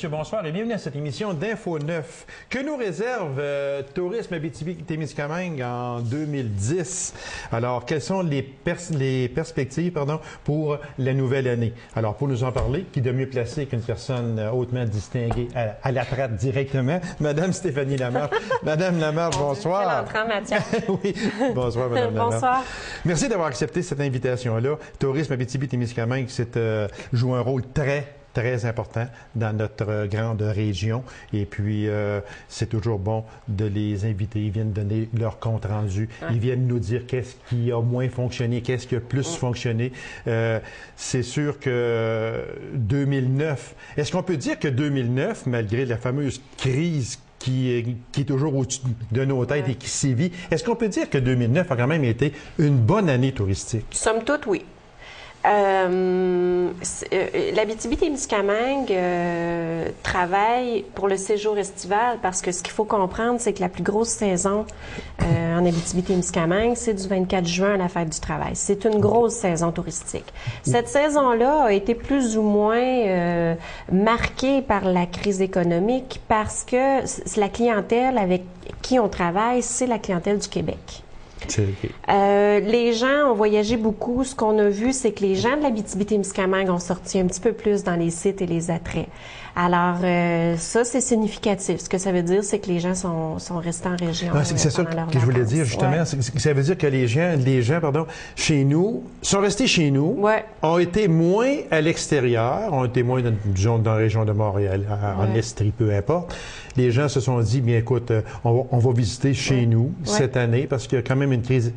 messieurs, bonsoir et bienvenue à cette émission d'Info 9. Que nous réserve Tourisme Abitibi-Témiscamingue en 2010? Alors, quelles sont les perspectives pour la nouvelle année? Alors, pour nous en parler, qui de mieux placé qu'une personne hautement distinguée à la traite directement, Madame Stéphanie Lamarche. Madame Lamarche, bonsoir. Quel entrant, Mathieu. Oui, bonsoir, Madame Lamarche. Bonsoir. Merci d'avoir accepté cette invitation-là. Tourisme Abitibi-Témiscamingue, joue un rôle très important dans notre grande région. Et puis, c'est toujours bon de les inviter. Ils viennent donner leur compte rendu. Ils viennent nous dire qu'est-ce qui a moins fonctionné, qu'est-ce qui a plus fonctionné. C'est sûr que 2009... Est-ce qu'on peut dire que 2009, malgré la fameuse crise qui est toujours au-dessus de nos têtes et qui sévit, est-ce qu'on peut dire que 2009 a quand même été une bonne année touristique? Somme toute, oui. L'Abitibi-Témiscamingue travaille pour le séjour estival parce que ce qu'il faut comprendre, c'est que la plus grosse saison en Abitibi-Témiscamingue, c'est du 24 juin à la fête du travail. C'est une grosse saison touristique. Cette saison-là a été plus ou moins marquée par la crise économique parce que la clientèle avec qui on travaille, c'est la clientèle du Québec. Les gens ont voyagé beaucoup. Ce qu'on a vu, c'est que les gens de l'Abitibi-Témiscamingue ont sorti un petit peu plus dans les sites et les attraits. Alors, ça, c'est significatif. Ce que ça veut dire, c'est que les gens sont restés en région. C'est ça que je voulais dire, justement. Ouais. Ça veut dire que les gens chez nous, sont restés chez nous, ont été moins à l'extérieur, ont été moins, disons, dans la région de Montréal, en Estrie, peu importe. Les gens se sont dit, bien écoute, on va visiter chez nous cette année parce qu'il y a quand même une crise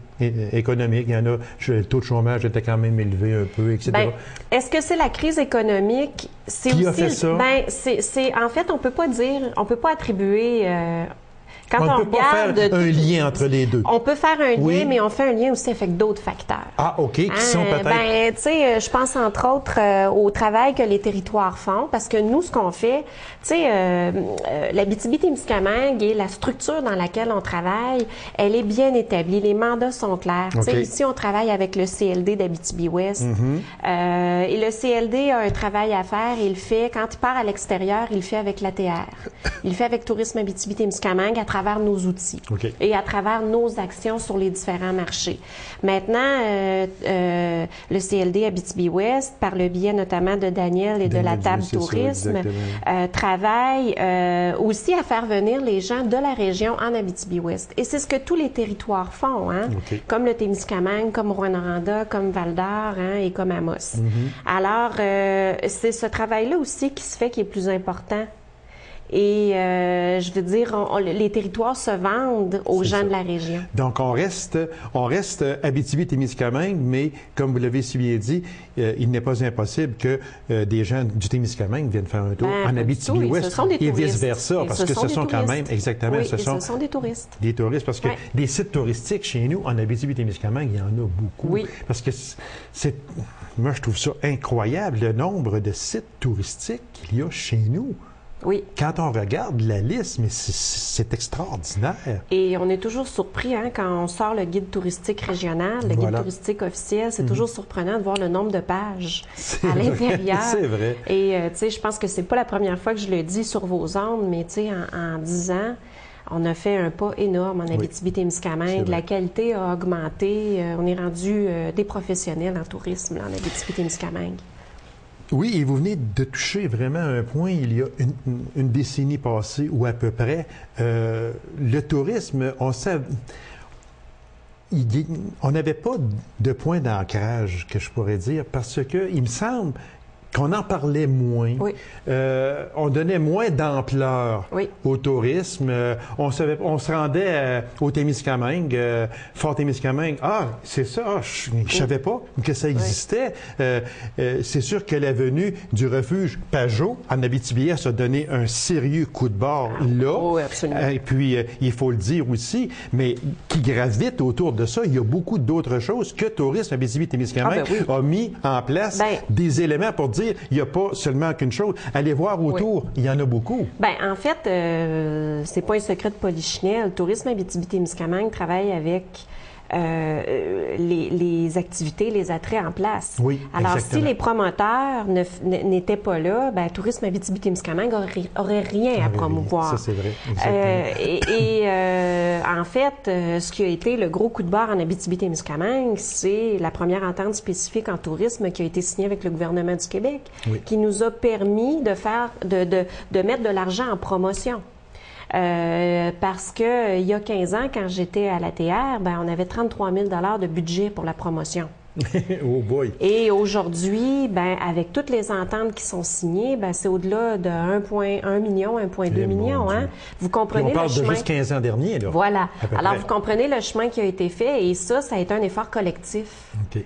économique. Il y en a, le taux de chômage était quand même élevé un peu, etc. Bien, est-ce que c'est la crise économique? Qui a fait ça? Ben, en fait, on peut pas attribuer... On ne peut pas faire un lien entre les deux. On peut faire un lien, mais on fait un lien aussi avec d'autres facteurs. Ah, OK. Qui sont peut-être... Ben, tu sais, je pense entre autres au travail que les territoires font, parce que nous, ce qu'on fait, tu sais, l'Abitibi-Témiscamingue et la structure dans laquelle on travaille, elle est bien établie. Les mandats sont clairs. Tu sais, ici, on travaille avec le CLD d'Abitibi-Ouest. Et le CLD a un travail à faire. Il le fait, quand il part à l'extérieur, il le fait avec l'ATR. Il le fait avec Tourisme Abitibi-Témiscamingue à travers nos outils et à travers nos actions sur les différents marchés. Maintenant, le CLD Abitibi-Ouest, par le biais notamment de Daniel et de la table tourisme, travaille aussi à faire venir les gens de la région en Abitibi-Ouest. Et c'est ce que tous les territoires font, hein? Comme le Témiscamingue, comme Rouyn-Noranda, comme Val-d'Or et comme Amos. Alors, c'est ce travail-là aussi qui se fait qui est plus important. Et je veux dire, les territoires se vendent aux gens de la région. Donc, on reste Abitibi-Témiscamingue, mais comme vous l'avez si bien dit, il n'est pas impossible que des gens du Témiscamingue viennent faire un tour en Abitibi-Ouest et vice-versa, parce que ce sont quand même, exactement, ce sont des touristes. Des touristes, parce que des sites touristiques chez nous, en Abitibi-Témiscamingue, il y en a beaucoup. Oui. Parce que moi, je trouve ça incroyable, le nombre de sites touristiques qu'il y a chez nous. Oui. Quand on regarde la liste, mais c'est extraordinaire. Et on est toujours surpris quand on sort le guide touristique régional, le guide touristique officiel. C'est toujours surprenant de voir le nombre de pages à l'intérieur. C'est vrai. Et tu sais, je pense que c'est pas la première fois que je le dis sur vos ondes, mais tu sais, en 10 ans, on a fait un pas énorme en Abitibi-Témiscamingue. La qualité a augmenté. On est rendu des professionnels en tourisme là, en Abitibi-Témiscamingue. Oui, et vous venez de toucher vraiment un point il y a une décennie passée ou à peu près. Le tourisme, on n'avait pas de point d'ancrage, que je pourrais dire, parce que il me semble qu'on en parlait moins. On donnait moins d'ampleur au tourisme. On se rendait au Témiscamingue, Fort Témiscamingue. Ah, c'est ça, je savais pas que ça existait. C'est sûr que la venue du refuge Pajot en Abitibi-Ouest a donné un sérieux coup de barre là. Oui, absolument. Et puis, il faut le dire aussi, mais qui gravite autour de ça, il y a beaucoup d'autres choses que Tourisme Abitibi-Témiscamingue a mis en place des éléments pour dire il n'y a pas seulement qu'une chose. Allez voir autour, il y en a beaucoup. Bien, en fait, c'est pas un secret de polichinelle. Le Tourisme Abitibi-Témiscamingue travaille avec les activités, les attraits en place. Oui, alors, exactement. si les promoteurs n'étaient pas là, ben, Tourisme Abitibi-Témiscamingue aurait rien à promouvoir. Ça, c'est vrai. Exactement. En fait, ce qui a été le gros coup de barre en Abitibi-Témiscamingue, c'est la première entente spécifique en tourisme qui a été signée avec le gouvernement du Québec, qui nous a permis de mettre de l'argent en promotion. Parce que il y a 15 ans, quand j'étais à l'ATR, ben, on avait 33 000 $ de budget pour la promotion. Oh boy! Et aujourd'hui, ben, avec toutes les ententes qui sont signées, ben, c'est au-delà de 1,1 million, 1,2 million. Hein? Vous comprenez on parle le chemin. de juste 15 ans dernier, là. Voilà. Alors, près. vous comprenez le chemin qui a été fait et ça a été un effort collectif. OK.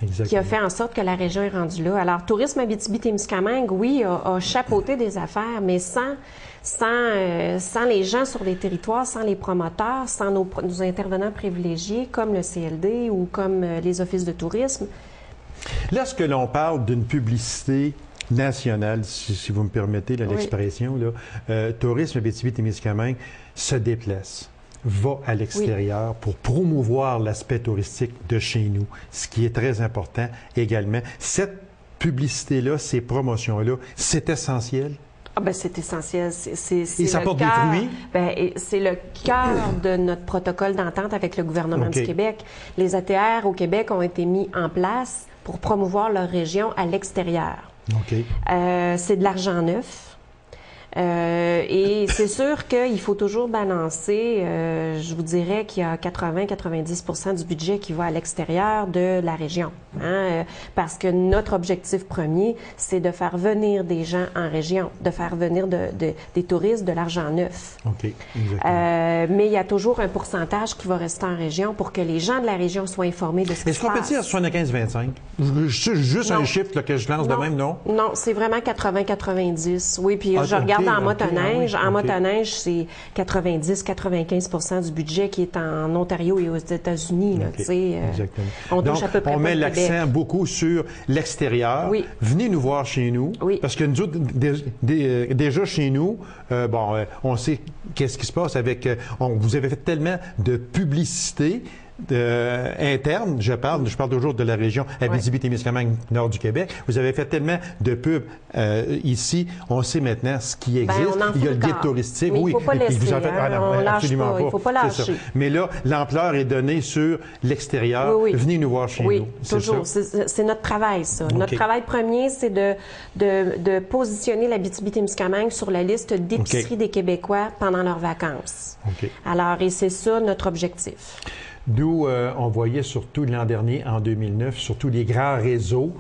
Exactement. Qui a fait en sorte que la région est rendue là. Alors, Tourisme Abitibi-Témiscamingue, oui, a chapeauté des affaires, mais sans les gens sur les territoires, sans les promoteurs, sans nos intervenants privilégiés comme le CLD ou comme les offices de tourisme. Lorsque l'on parle d'une publicité nationale, si vous me permettez l'expression, Tourisme Abitibi-Témiscamingue se déplace, va à l'extérieur pour promouvoir l'aspect touristique de chez nous, ce qui est très important également. Cette publicité-là, ces promotions-là, c'est essentiel? Ah ben c'est essentiel. Et ça porte des fruits? C'est le cœur de notre protocole d'entente avec le gouvernement du Québec. Les ATR au Québec ont été mis en place pour promouvoir leur région à l'extérieur. C'est de l'argent neuf. Et c'est sûr qu'il faut toujours balancer, je vous dirais qu'il y a 80-90% du budget qui va à l'extérieur de la région. Parce que notre objectif premier, c'est de faire venir des gens en région, de faire venir des touristes de l'argent neuf. Mais il y a toujours un pourcentage qui va rester en région pour que les gens de la région soient informés de ce qui se passe. Est-ce qu'on peut dire 75-25? Juste un chiffre là, que je lance de même, non? Non, c'est vraiment 80-90. Oui, puis je regarde en motoneige. En motoneige, c'est 90-95% du budget qui est en Ontario et aux États-Unis. Exactement. On touche à peu près on met pas le l'accent Québec. beaucoup sur l'extérieur. Oui. Venez nous voir chez nous. Oui. Parce que nous autres, déjà chez nous, on sait qu'est-ce qui se passe avec... vous avez fait tellement de publicité interne, je parle toujours de la région Abitibi-Témiscamingue, nord du Québec. Vous avez fait tellement de pubs ici, on sait maintenant ce qui existe. Il y a le guide touristique. Mais il ne faut pas laisser, on lâche absolument pas. Il ne faut pas lâcher. Mais là, l'ampleur est donnée sur l'extérieur. Venez nous voir chez nous. Oui, toujours. C'est notre travail, ça. Notre travail premier, c'est de positionner l'Abitibi-Témiscamingue sur la liste d'épiceries des Québécois pendant leurs vacances. Alors, et c'est ça notre objectif. D'où on voyait surtout l'an dernier, en 2009, surtout les grands réseaux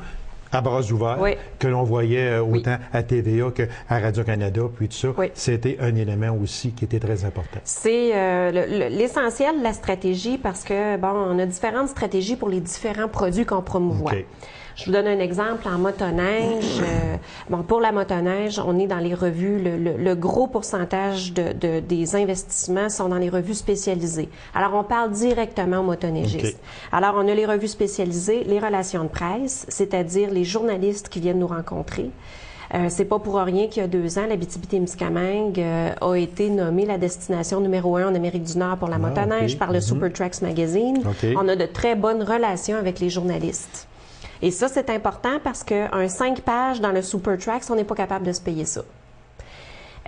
à bras ouverts que l'on voyait autant à TVA qu'à Radio-Canada, puis tout ça. C'était un élément aussi qui était très important. C'est l'essentiel de la stratégie parce que, on a différentes stratégies pour les différents produits qu'on promouvoit. Je vous donne un exemple en motoneige. Pour la motoneige, on est dans les revues, le gros pourcentage des investissements sont dans les revues spécialisées. Alors, on parle directement aux motoneigistes. Alors, on a les revues spécialisées, les relations de presse, c'est-à-dire les journalistes qui viennent nous rencontrer. C'est pas pour rien qu'il y a 2 ans, l'Abitibi-Témiscamingue a été nommée la destination numéro 1 en Amérique du Nord pour la motoneige par le Super Tracks Magazine. On a de très bonnes relations avec les journalistes. Et ça, c'est important parce qu'un 5 pages dans le Super Tracks, on n'est pas capable de se payer ça.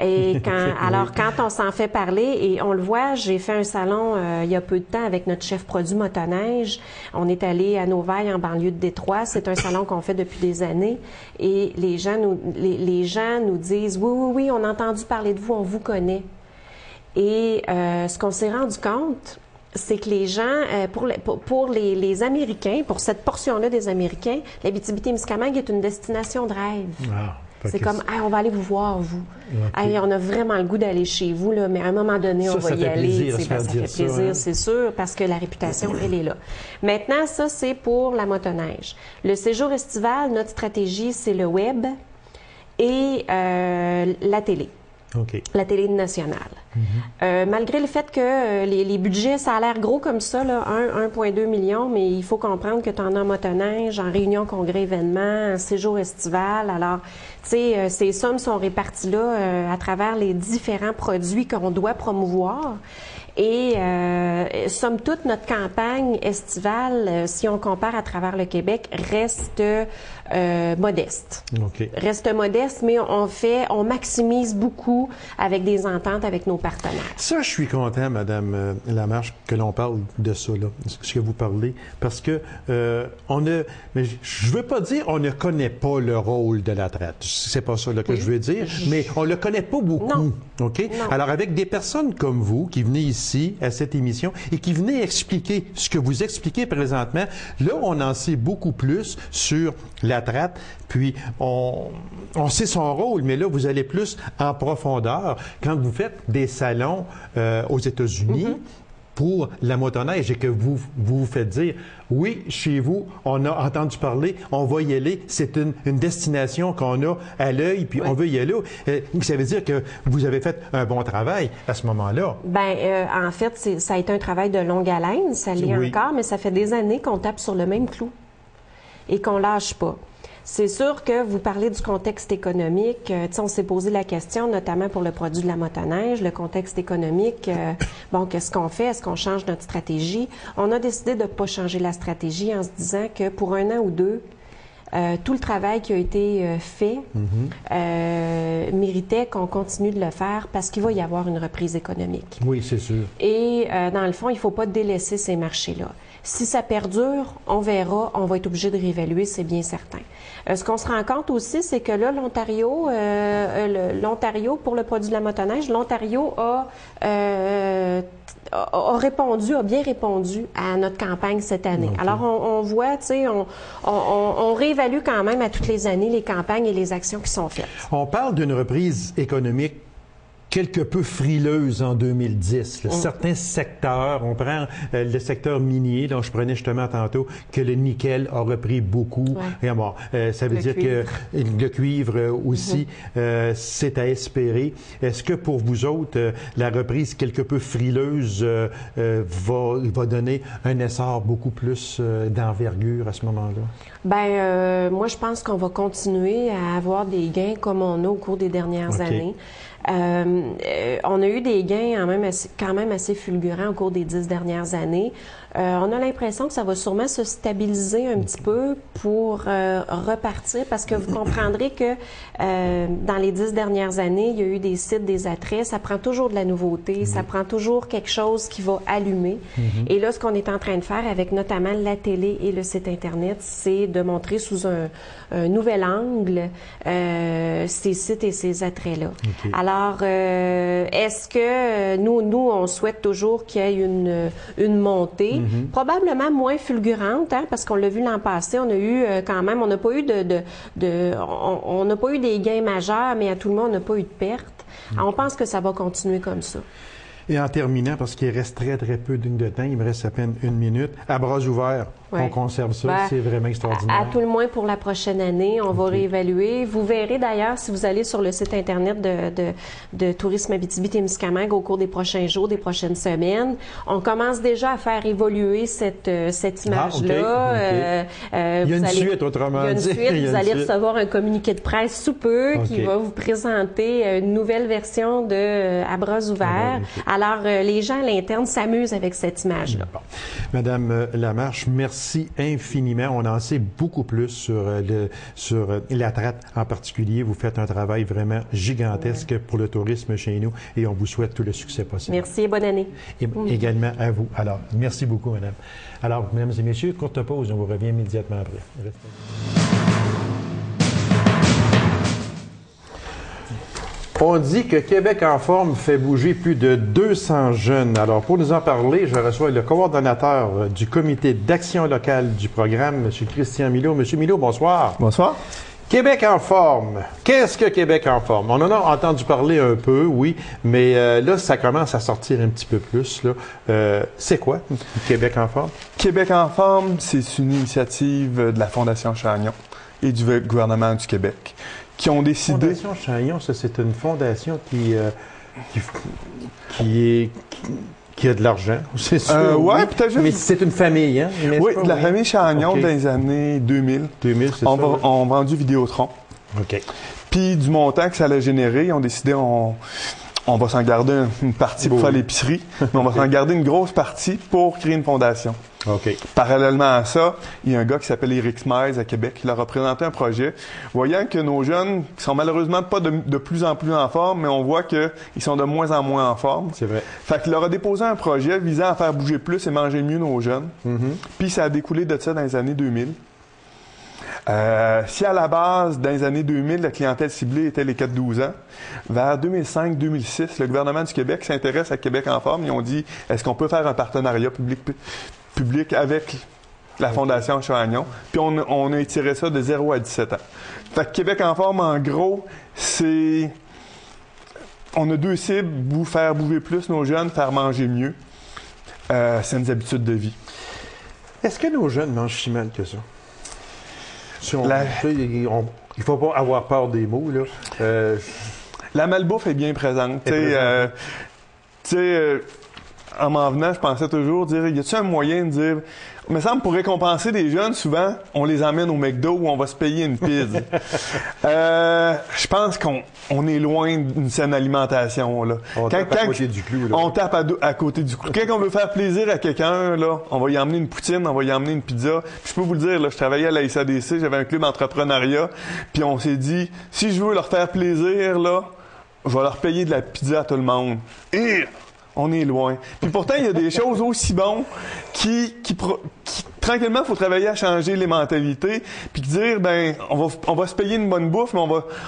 Et quand on s'en fait parler, et on le voit, j'ai fait un salon il y a peu de temps avec notre chef produit motoneige. On est allé à Novailles, en banlieue de Détroit. C'est un salon qu'on fait depuis des années. Et les gens nous disent, oui, on a entendu parler de vous, on vous connaît. Et ce qu'on s'est rendu compte, c'est que les gens, pour les Américains, pour cette portion-là des Américains, l'Abitibi-Témiscamingue est une destination de rêve. C'est comme, on va aller vous voir, vous. On a vraiment le goût d'aller chez vous, là, mais à un moment donné, on va y aller. Ça fait plaisir, c'est sûr, parce que la réputation, elle est là. Maintenant, ça, c'est pour la motoneige. Le séjour estival, notre stratégie, c'est le web et la télé. La télé nationale. Malgré le fait que les budgets, ça a l'air gros comme ça, 1,2 million, mais il faut comprendre que tu en as en motoneige, en réunion, congrès, événement, en séjour estival. Alors, tu sais, ces sommes sont réparties là à travers les différents produits qu'on doit promouvoir. Et somme toute, notre campagne estivale, si on compare à travers le Québec, reste modeste. OK. Reste modeste, mais on maximise beaucoup avec des ententes avec nos partenaires. Ça, je suis content, Madame Lamarche, que l'on parle de ça, là, ce que vous parlez, parce que mais je veux pas dire on ne connaît pas le rôle de la traite. C'est pas ça là, que je veux dire, mais on le connaît pas beaucoup. Non. OK? Non. Alors, avec des personnes comme vous qui venez ici à cette émission et qui venez expliquer ce que vous expliquez présentement, là, on en sait beaucoup plus sur la traite, puis on sait son rôle, mais là, vous allez plus en profondeur quand vous faites des salons aux États-Unis pour la motoneige et que vous faites dire, oui, chez vous, on a entendu parler, on va y aller, c'est une destination qu'on a à l'œil, puis on veut y aller. Ça veut dire que vous avez fait un bon travail à ce moment-là. Bien, en fait, ça a été un travail de longue haleine, ça l'est encore, mais ça fait des années qu'on tape sur le même clou et qu'on lâche pas. C'est sûr que vous parlez du contexte économique. On s'est posé la question, notamment pour le produit de la motoneige, le contexte économique. Bon, qu'est-ce qu'on fait? Est-ce qu'on change notre stratégie? On a décidé de ne pas changer la stratégie en se disant que pour 1 an ou 2, tout le travail qui a été fait méritait qu'on continue de le faire parce qu'il va y avoir une reprise économique. Oui, c'est sûr. Et dans le fond, il ne faut pas délaisser ces marchés-là. Si ça perdure, on verra, on va être obligé de réévaluer, c'est bien certain. Ce qu'on se rend compte aussi, c'est que là, l'Ontario, pour le produit de la motoneige, l'Ontario a bien répondu à notre campagne cette année. Okay. Alors, on voit, tu sais, on réévalue quand même à toutes les années les campagnes et les actions qui sont faites. On parle d'une reprise économique quelque peu frileuse en 2010. Certains secteurs, on prend le secteur minier, dont je prenais justement tantôt, que le nickel a repris beaucoup. Et bon, ça veut dire que le cuivre aussi, c'est à espérer. Est-ce que pour vous autres, la reprise quelque peu frileuse va donner un essor beaucoup plus d'envergure à ce moment-là? Bien, moi, je pense qu'on va continuer à avoir des gains comme on a au cours des dernières années. On a eu des gains quand même assez fulgurants au cours des 10 dernières années. On a l'impression que ça va sûrement se stabiliser un petit peu pour repartir parce que vous comprendrez que dans les 10 dernières années, il y a eu des sites, des attraits. Ça prend toujours de la nouveauté, ça prend toujours quelque chose qui va allumer. Et là, ce qu'on est en train de faire avec notamment la télé et le site Internet, c'est de montrer sous un nouvel angle ces sites et ces attraits-là. Alors, est-ce que nous, on souhaite toujours qu'il y ait une montée, probablement moins fulgurante, hein, parce qu'on l'a vu l'an passé, on a eu quand même, on n'a pas eu on n'a pas eu des gains majeurs, mais à tout le monde, on n'a pas eu de pertes. Alors, on pense que ça va continuer comme ça. Et en terminant, parce qu'il reste très, très peu de temps, il me reste à peine 1 minute, à bras ouverts, on conserve ça, c'est vraiment extraordinaire. À tout le moins pour la prochaine année, on va réévaluer. Vous verrez d'ailleurs, si vous allez sur le site Internet de Tourisme Abitibi-Témiscamingue au cours des prochains jours, des prochaines semaines, on commence déjà à faire évoluer cette image-là. Il y a une suite, autrement dit. Vous allez recevoir un communiqué de presse sous peu qui va vous présenter une nouvelle version de À bras ouverts. Alors, les gens à l'interne s'amusent avec cette image-là. Bon. Madame Lamarche, merci infiniment. On en sait beaucoup plus sur la traite en particulier. Vous faites un travail vraiment gigantesque pour le tourisme chez nous et on vous souhaite tout le succès possible. Merci et bonne année. Et également à vous. Alors, merci beaucoup, madame. Alors, mesdames et messieurs, courte pause. On vous revient immédiatement après. Restez. On dit que Québec en forme fait bouger plus de 200 jeunes. Alors, pour nous en parler, je reçois le coordonnateur du comité d'action locale du programme, M. Christian Millaud. M. Millaud, bonsoir. Bonsoir. Québec en forme. Qu'est-ce que Québec en forme? On en a entendu parler un peu, oui, mais là, ça commence à sortir un petit peu plus. C'est quoi, Québec en forme? Québec en forme, c'est une initiative de la Fondation Chagnon et du gouvernement du Québec qui ont décidé... La Fondation Chagnon, ça, c'est une fondation qui a de l'argent, c'est sûr. Oui, peut-être juste... Mais c'est une famille, hein? Oui, de la famille Chagnon dans les années 2000. 2000, c'est ça. On vendu Vidéotron. OK. Puis du montant que ça allait générer, ils ont décidé, on on va s'en garder une partie pour faire l'épicerie, mais on va s'en garder une grosse partie pour créer une fondation. OK. Parallèlement à ça, il y a un gars qui s'appelle Éric Smiles à Québec qui leur a présenté un projet, voyant que nos jeunes qui sont malheureusement pas de plus en plus en forme, mais on voit qu'ils sont de moins en moins en forme. C'est vrai. Fait qu'il leur a déposé un projet visant à faire bouger plus et manger mieux nos jeunes. Puis ça a découlé de ça dans les années 2000. Si à la base, dans les années 2000, la clientèle ciblée était les 4-12 ans, vers 2005-2006, le gouvernement du Québec s'intéresse à Québec en forme. Ils ont dit, est-ce qu'on peut faire un partenariat public avec la Fondation Chagnon? Puis on a étiré ça de 0 à 17 ans. Fait que Québec en forme, en gros, c'est... On a 2 cibles, faire bouger plus nos jeunes, faire manger mieux. Saines habitudes de vie. Est-ce que nos jeunes mangent si mal que ça? Si il ne faut pas avoir peur des mots, là. La malbouffe est bien présente. En m'en venant, je pensais toujours dire, y a-t-il un moyen de dire, il me semble pour récompenser des jeunes, souvent, on les emmène au McDo où on va se payer une pizza. Je pense qu'on est loin d'une saine alimentation, là. On tape à côté du clou, là. On tape à côté du clou. Quand on veut faire plaisir à quelqu'un, là, on va y emmener une poutine, on va y emmener une pizza. Puis je peux vous le dire, là, je travaillais à la SADC, j'avais un club entrepreneuriat, puis on s'est dit, si je veux leur faire plaisir, là, je vais leur payer de la pizza à tout le monde. Et on est loin. Puis pourtant, il y a des choses aussi bonnes qui tranquillement, il faut travailler à changer les mentalités, puis dire, ben, on va se payer une bonne bouffe, mais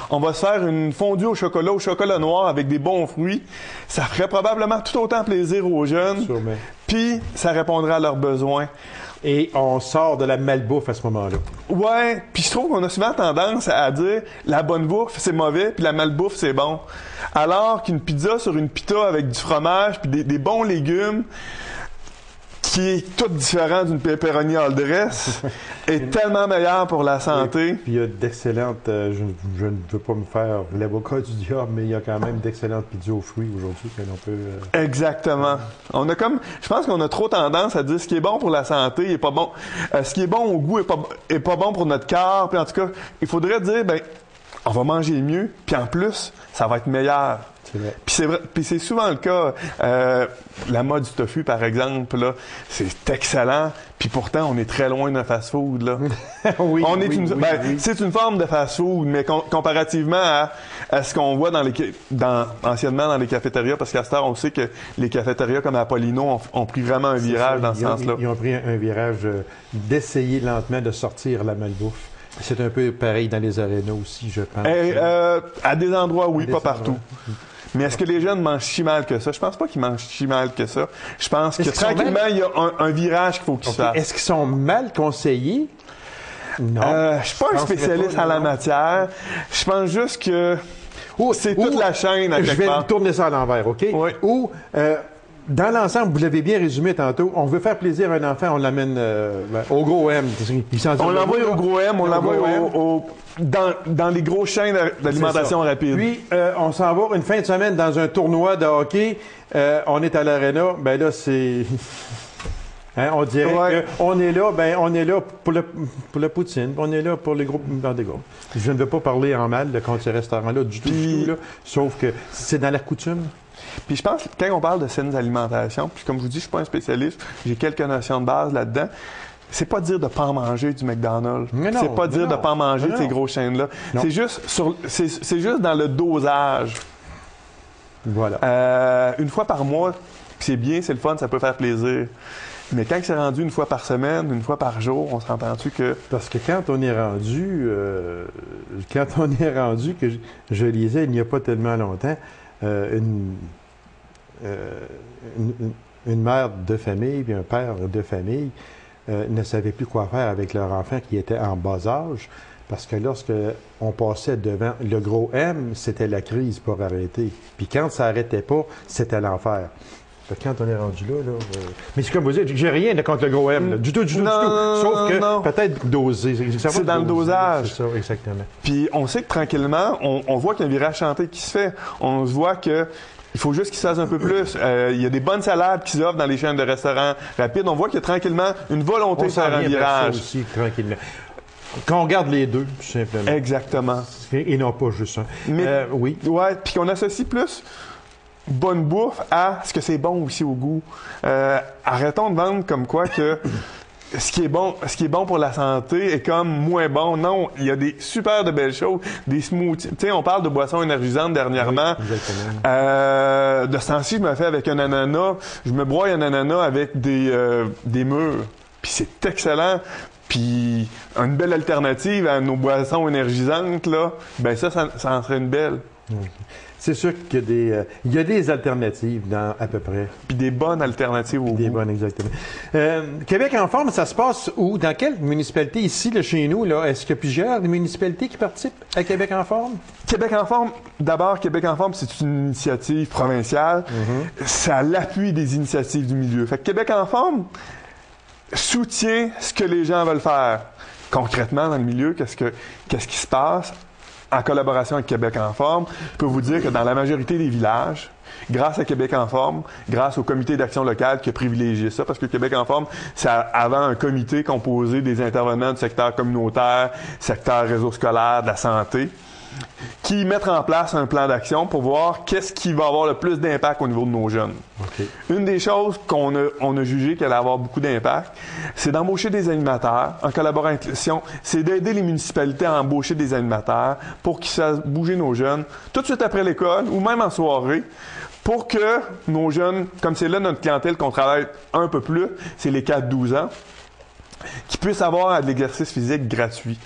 on va se faire une fondue au chocolat noir avec des bons fruits. Ça ferait probablement tout autant plaisir aux jeunes. Sûrement. Puis ça répondrait à leurs besoins. Et on sort de la malbouffe à ce moment-là. Ouais, puis je trouve qu'on a souvent tendance à dire la bonne bouffe c'est mauvais, puis la malbouffe c'est bon. Alors qu'une pizza sur une pita avec du fromage puis des bons légumes, qui est tout différent d'une pepperoni all dress, est tellement meilleur pour la santé. Puis il y a d'excellentes, je ne veux pas me faire l'avocat du diable, mais il y a quand même d'excellentes pizzas aux fruits aujourd'hui que l'on peut... Exactement. Je pense qu'on a trop tendance à dire ce qui est bon pour la santé est pas bon. Ce qui est bon au goût est pas bon pour notre corps. Puis en tout cas, il faudrait dire, ben, on va manger mieux, puis en plus, ça va être meilleur. C'est vrai. Puis c'est vrai, puis c'est souvent le cas. La mode du tofu, par exemple, là, c'est excellent. Puis pourtant, on est très loin d'un fast-food, là. Oui, c'est une forme de fast-food, mais comparativement à ce qu'on voit anciennement dans les cafétérias, parce qu'à cette heure, on sait que les cafétérias comme Apollino ont pris vraiment un virage dans ce sens-là. Ils ont pris un virage d'essayer lentement de sortir la malbouffe. C'est un peu pareil dans les arénas aussi, je pense. À des endroits, oui, pas partout. Mais est-ce que les jeunes mangent si mal que ça? Je pense pas qu'ils mangent si mal que ça. Je pense que tranquillement, il y a un virage qu'il faut qu'ils fassent. Est-ce qu'ils sont mal conseillés? Non. Je suis pas un spécialiste en la matière. Je pense juste que c'est toute la chaîne à quelque part. Je vais tourner ça à l'envers, OK? Oui. Ou, dans l'ensemble, vous l'avez bien résumé tantôt, on veut faire plaisir à un enfant, on l'amène au gros M. On l'envoie au gros M, on l'envoie dans les grosses chaînes d'alimentation rapide. Puis, on s'en va une fin de semaine dans un tournoi de hockey. On est à l'aréna. Ben là, c'est... on dirait qu'on est là, pour la poutine, on est là pour les groupes dans des groupes. Je ne veux pas parler en mal contre ces restaurants-là du tout, là, sauf que c'est dans la coutume. Puis je pense que quand on parle de saines alimentations, puis comme je vous dis, je suis pas un spécialiste, j'ai quelques notions de base là-dedans. C'est pas dire de pas en manger du McDonald's. C'est pas dire de pas en manger de ces grosses chaînes-là. C'est juste dans le dosage. Voilà. Une fois par mois, c'est bien, c'est le fun, ça peut faire plaisir. Mais quand c'est rendu une fois par semaine, une fois par jour, on s'entend-tu que... Parce que quand on est rendu, que je lisais il n'y a pas tellement longtemps, une mère de famille puis un père de famille ne savaient plus quoi faire avec leur enfant qui était en bas âge, parce que lorsque on passait devant le gros M, c'était la crise pour arrêter. Puis quand ça n'arrêtait pas, c'était l'enfer. Quand on est rendu là, mais c'est comme vous dites, j'ai rien contre le gros M, là, du tout. Sauf que peut-être doser. C'est dans le dosage. C'est ça, exactement. Puis on sait que tranquillement, on voit qu'il y a un virage chanté qui se fait. On se voit que il faut juste qu'ils se fassent un peu plus. Il y a des bonnes salades qui s'offrent dans les chaînes de restaurants rapides. On voit qu'il y a tranquillement une volonté de faire un virage. Ça aussi, tranquillement. Qu'on regarde les deux, tout simplement. Exactement. Et non pas juste un. Mais, oui. Ouais, puis qu'on associe plus bonne bouffe à ce que c'est bon aussi au goût. Arrêtons de vendre comme quoi que ce qui est bon pour la santé est comme moins bon. Non, il y a des super de belles choses, des smoothies. Tu sais, on parle de boissons énergisantes dernièrement. Oui, exactement. De ce temps-ci, je me fais avec un ananas. Je me broie un ananas avec des mûres. Puis c'est excellent. Puis une belle alternative à nos boissons énergisantes, là, ben ça en serait une belle. C'est sûr qu'il y a des alternatives à peu près. Puis des bonnes alternatives au Des goût. bonnes, exactement. Québec en forme, ça se passe où? Dans quelle municipalité ici, là, chez nous? Là, est-ce qu'il y a plusieurs municipalités qui participent à Québec en forme? Québec en forme, d'abord, Québec en forme, c'est une initiative provinciale. Ça a l'appui des initiatives du milieu. Fait que Québec en forme soutient ce que les gens veulent faire. Concrètement, dans le milieu, qu'est-ce qui se passe? En collaboration avec Québec en forme, je peux vous dire que dans la majorité des villages, grâce à Québec en forme, grâce au comité d'action locale qui a privilégié ça, parce que Québec en forme, c'est avant un comité composé des intervenants du secteur communautaire, secteur réseau scolaire, de la santé, qui mettent en place un plan d'action pour voir qu'est-ce qui va avoir le plus d'impact au niveau de nos jeunes. OK. Une des choses qu'on a jugé qu'elle allait avoir beaucoup d'impact, c'est d'embaucher des animateurs en collaboration. C'est d'aider les municipalités à embaucher des animateurs pour qu'ils fassent bouger nos jeunes tout de suite après l'école ou même en soirée pour que nos jeunes, comme c'est là notre clientèle qu'on travaille un peu plus, c'est les 4-12 ans, qui puissent avoir de l'exercice physique gratuit.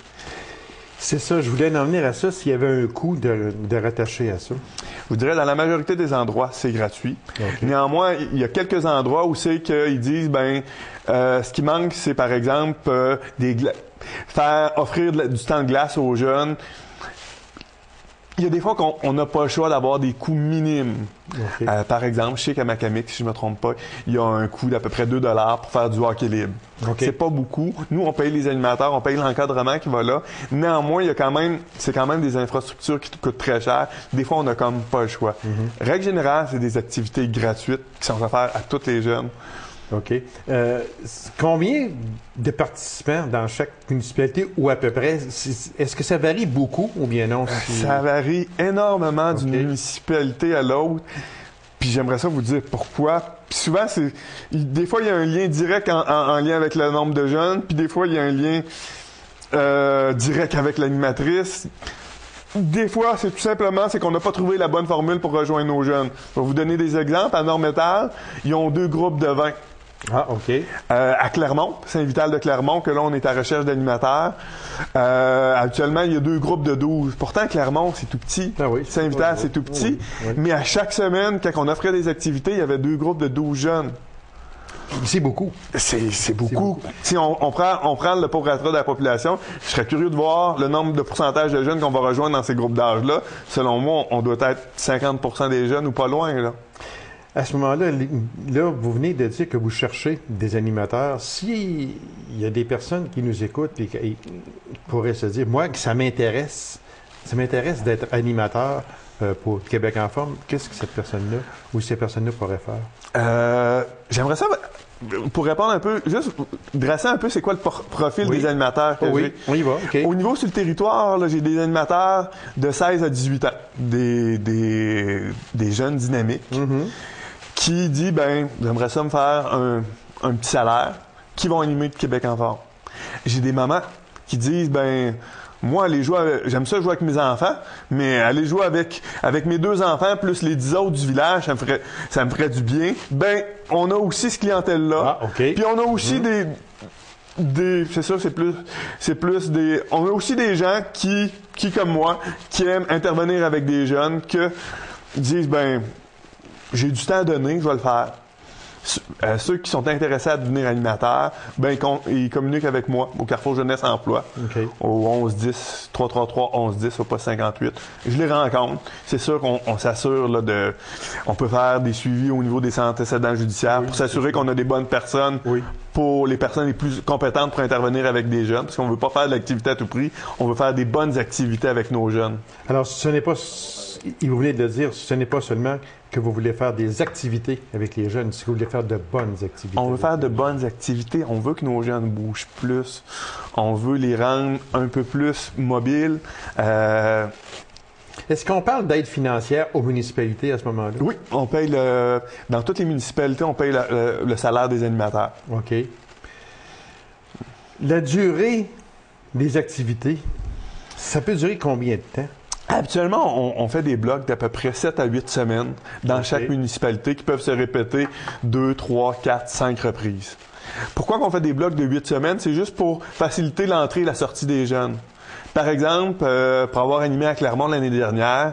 C'est ça, je voulais en venir à ça, s'il y avait un coût de rattacher à ça. Je vous dirais, dans la majorité des endroits, c'est gratuit. Okay. Néanmoins, il y a quelques endroits où c'est qu'ils disent, ce qui manque, c'est par exemple offrir du temps de glace aux jeunes. Il y a des fois qu'on n'a pas le choix d'avoir des coûts minimes. Okay. Par exemple, chez Kamakamek, si je ne me trompe pas, il y a un coût d'à peu près 2 $ pour faire du hockey libre. Okay. C'est pas beaucoup. Nous, on paye les animateurs, on paye l'encadrement qui va là. Néanmoins, c'est quand même des infrastructures qui coûtent très cher. Des fois, on n'a comme pas le choix. Règle générale, c'est des activités gratuites qui sont offertes à tous les jeunes. OK. Combien de participants dans chaque municipalité ou à peu près? Est-ce que ça varie beaucoup ou bien non? Ça varie énormément d'une municipalité à l'autre. Puis j'aimerais ça vous dire pourquoi. Puis souvent, des fois, il y a un lien direct en lien avec le nombre de jeunes, puis des fois, il y a un lien direct avec l'animatrice. Des fois, c'est tout simplement qu'on n'a pas trouvé la bonne formule pour rejoindre nos jeunes. Je vais vous donner des exemples. À Nord-Métal, ils ont 2 groupes de 20. Ah, OK. À Clermont, Saint-Vital de Clermont, que là, on est à recherche d'animateurs. Actuellement, il y a 2 groupes de 12. Pourtant, Clermont, c'est tout petit. Ah oui. Saint-Vital, c'est tout petit. Oui. Mais à chaque semaine, quand on offrait des activités, il y avait 2 groupes de 12 jeunes. C'est beaucoup. C'est beaucoup. Si on prend le prorata de la population, je serais curieux de voir le nombre de pourcentage de jeunes qu'on va rejoindre dans ces groupes d'âge-là. Selon moi, on doit être 50% des jeunes ou pas loin, là. À ce moment-là, vous venez de dire que vous cherchez des animateurs. S'il y a des personnes qui nous écoutent et qui pourraient se dire, moi, ça m'intéresse d'être animateur pour Québec en forme, qu'est-ce que cette personne-là ou ces personnes-là pourraient faire? J'aimerais ça, pour répondre un peu, juste dresser un peu c'est quoi le profil des animateurs que j'ai. Oui, on y va. OK. Au niveau sur le territoire, là, j'ai des animateurs de 16 à 18 ans, des jeunes dynamiques. Qui dit, j'aimerais ça me faire un petit salaire, qui vont animer de Québec en forme. J'ai des mamans qui disent, moi, j'aime ça jouer avec mes enfants, mais aller jouer avec mes 2 enfants plus les 10 autres du village, ça me ferait du bien. On a aussi cette clientèle-là. Ah, OK. Puis on a aussi c'est ça, c'est plus des, on a aussi des gens qui comme moi, qui aiment intervenir avec des jeunes, que disent, j'ai du temps à donner, je vais le faire. Ceux qui sont intéressés à devenir animateurs, ils communiquent avec moi au Carrefour Jeunesse Emploi, OK. au 1110, 333-1110, au poste 58. Je les rencontre. C'est sûr qu'on s'assure là, on peut faire des suivis au niveau des centres antécédents judiciaires pour s'assurer qu'on a des bonnes personnes pour les personnes les plus compétentes pour intervenir avec des jeunes, parce qu'on ne veut pas faire de l'activité à tout prix, on veut faire des bonnes activités avec nos jeunes. Alors, ce n'est pas, vous venez de le dire, ce n'est pas seulement que vous voulez faire des activités avec les jeunes, c'est que vous voulez faire de bonnes activités. On veut faire de bonnes activités, on veut que nos jeunes bougent plus, on veut les rendre un peu plus mobiles. Est-ce qu'on parle d'aide financière aux municipalités à ce moment-là? Oui, on paye dans toutes les municipalités, on paye le salaire des animateurs. OK. La durée des activités, ça peut durer combien de temps? Habituellement, on fait des blocs d'à peu près 7 à 8 semaines dans chaque municipalité qui peuvent se répéter 2, 3, 4, 5 reprises. Pourquoi qu'on fait des blocs de 8 semaines? C'est juste pour faciliter l'entrée et la sortie des jeunes. Par exemple, pour avoir animé à Clermont l'année dernière,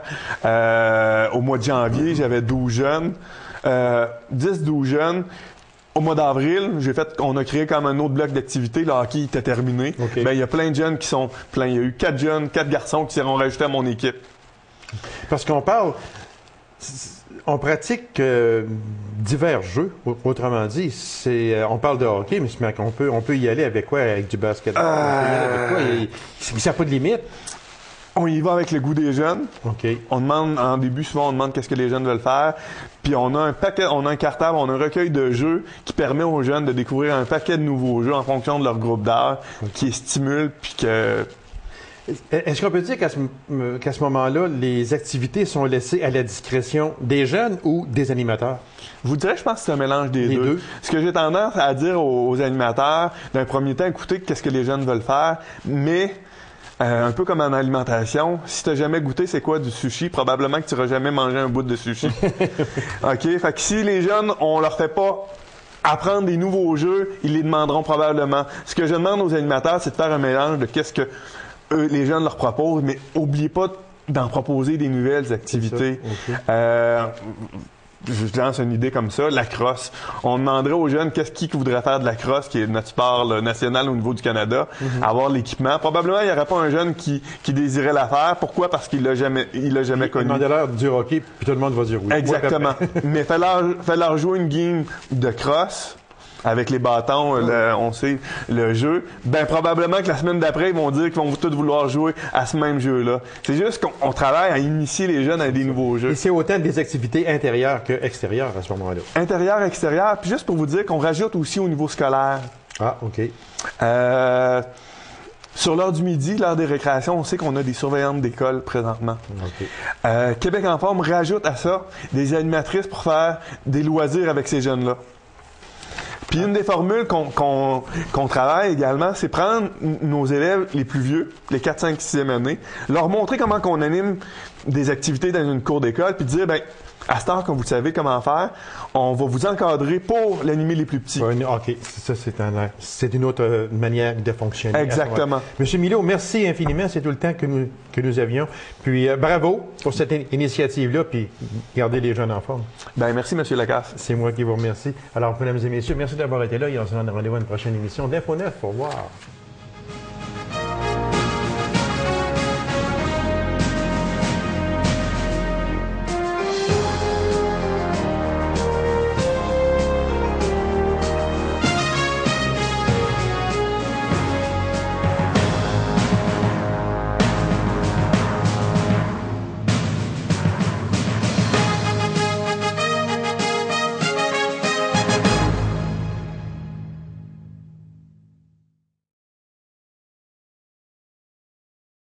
au mois de janvier, j'avais 12 jeunes, 10-12 jeunes. Au mois d'avril, on a créé comme un autre bloc d'activité. Le hockey était terminé. Okay. Ben, il y a plein de jeunes qui sont pleins. Il y a eu 4 jeunes, 4 garçons qui seront rajoutés à mon équipe. Parce qu'on on pratique divers jeux. Autrement dit, on parle de hockey, mais on peut y aller avec quoi? Avec du basketball? On peut y aller avec quoi? Il n'y a pas de limite. On y va avec le goût des jeunes. OK. On demande, en début, souvent, on demande qu'est-ce que les jeunes veulent faire. Puis on a un cartable, on a un recueil de jeux qui permet aux jeunes de découvrir un paquet de nouveaux jeux en fonction de leur groupe d'âge, qui les stimule, puis que... Est-ce qu'on peut dire qu'à ce moment-là, les activités sont laissées à la discrétion des jeunes ou des animateurs? Je vous dirais, je pense que c'est un mélange des Les deux. Ce que j'ai tendance à dire aux animateurs, d'un premier temps, écoutez qu'est-ce que les jeunes veulent faire, mais... un peu comme en alimentation, si tu n'as jamais goûté c'est quoi du sushi, probablement que tu n'auras jamais mangé un bout de sushi. OK? Fait que si les jeunes, on leur fait pas apprendre des nouveaux jeux, ils les demanderont probablement. Ce que je demande aux animateurs, c'est de faire un mélange de qu'est-ce que les jeunes leur proposent, mais oubliez pas d'en proposer des nouvelles activités. Okay. Je lance une idée comme ça, la crosse. On demanderait aux jeunes qui voudraient faire de la crosse, qui est notre sport national au niveau du Canada, avoir l'équipement. Probablement, il n'y aurait pas un jeune qui désirait la faire. Pourquoi? Parce qu'il l'a jamais connu. Il demandait du hockey, puis tout le monde va dire oui. Exactement. Mais fallait jouer une game de crosse avec les bâtons, on sait, le jeu, ben probablement que la semaine d'après, ils vont dire qu'ils vont tous vouloir jouer à ce même jeu-là. C'est juste qu'on travaille à initier les jeunes à des nouveaux jeux. Et c'est autant des activités intérieures qu'extérieures à ce moment-là. Intérieur, extérieur, puis juste pour vous dire qu'on rajoute aussi au niveau scolaire. Ah, OK. Sur l'heure du midi, l'heure des récréations, on sait qu'on a des surveillantes d'école présentement. Okay. Québec en forme rajoute à ça des animatrices pour faire des loisirs avec ces jeunes-là. Puis une des formules qu'on travaille également, c'est prendre nos élèves les plus vieux, les 4, 5, 6e année, leur montrer comment qu'on anime des activités dans une cour d'école, puis dire, ben à cette heure, quand vous savez comment faire, on va vous encadrer pour l'animer les plus petits. OK. Ça, c'est une autre manière de fonctionner. Exactement. Monsieur Milot, merci infiniment. C'est tout le temps que nous avions. Puis, bravo pour cette initiative-là, puis gardez les jeunes en forme. Ben merci, Monsieur Lacasse. C'est moi qui vous remercie. Alors, mesdames et messieurs, merci d'avoir été là et on se donne rendez-vous à une prochaine émission d'Info 9. Au revoir.